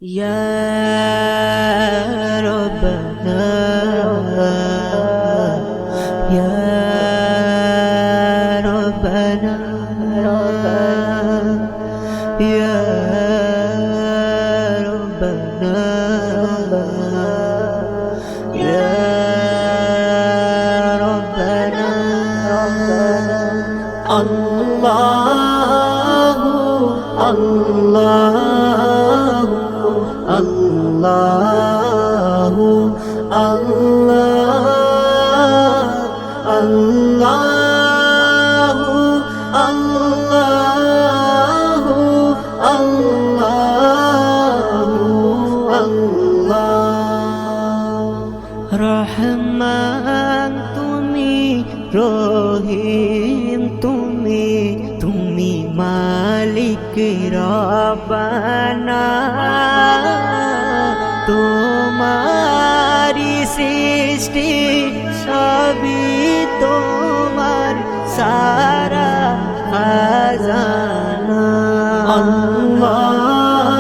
يا ربنا يا ربنا يا ربنا يا ربنا الله الله الله الله الله الله الله রহমান তুমি রহিম তুমি মালিক রব্বানা তোমারি সৃষ্টি সবই তোমার সারা খাজানা আল্লাহু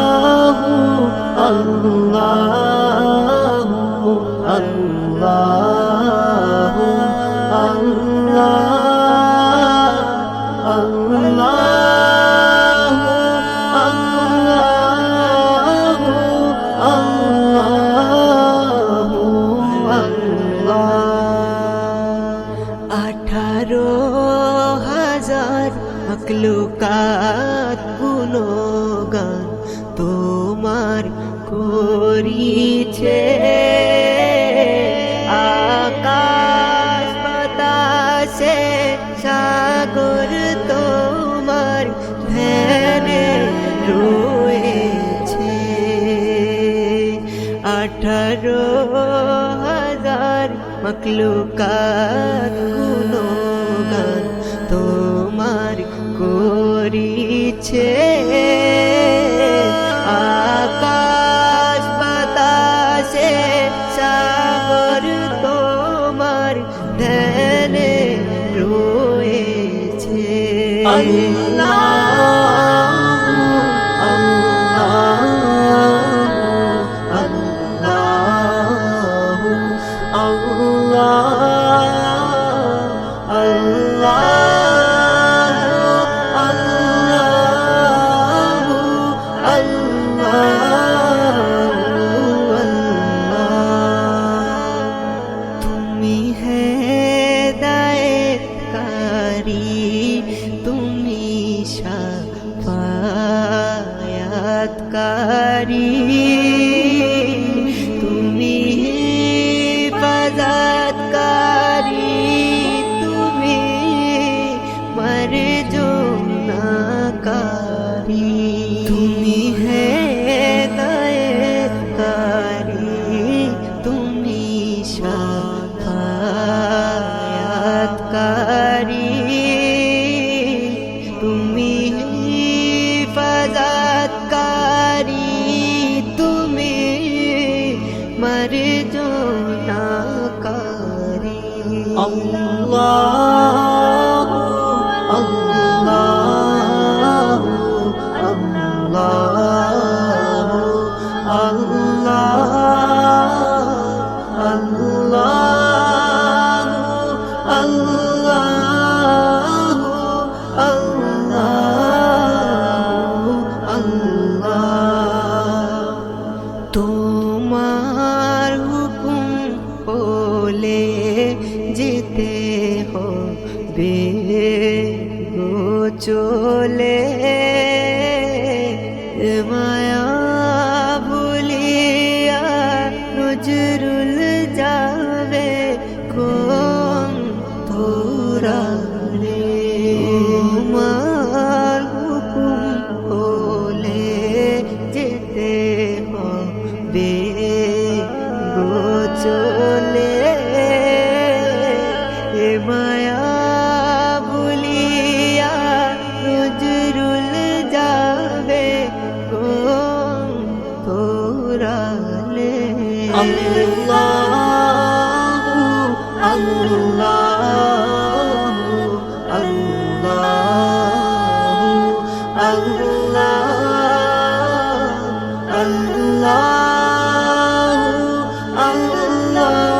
আল্লাহু আল্লাহু মখলুকাত গুণগান তোমার করিছে আকাশ বাতাসে সাগর তোমার ধ্যানে রয়েছে 18,000 মখলুকাত গুণগান তোমার করিছে আকাশ বাতাসে সাগর তোমার ধ্যানে রয়েছে তুমি শাফায়াতকারী তুমি হিফাজতকারী তুমি মারজুনাকারী তুমি হেদায়েতকারী তুমি শাফায়াতকারী তুমি হিফাজতকারী তুমি মারজুনাকারী আল্লাহ আল্লাহ তোমার হুকুম বলে যেতে হবে গো চলে মায়া ভুলিয়া নজরুল যাবে কোন তোরা রে তোমার হুকুম বলে যেতে হবে গো চলে মায়া ভুলিয়া নজরুল যাবে কোন তোরা রে আল্লাহু আল্লাহু আল্লাহু আল্লাহ গো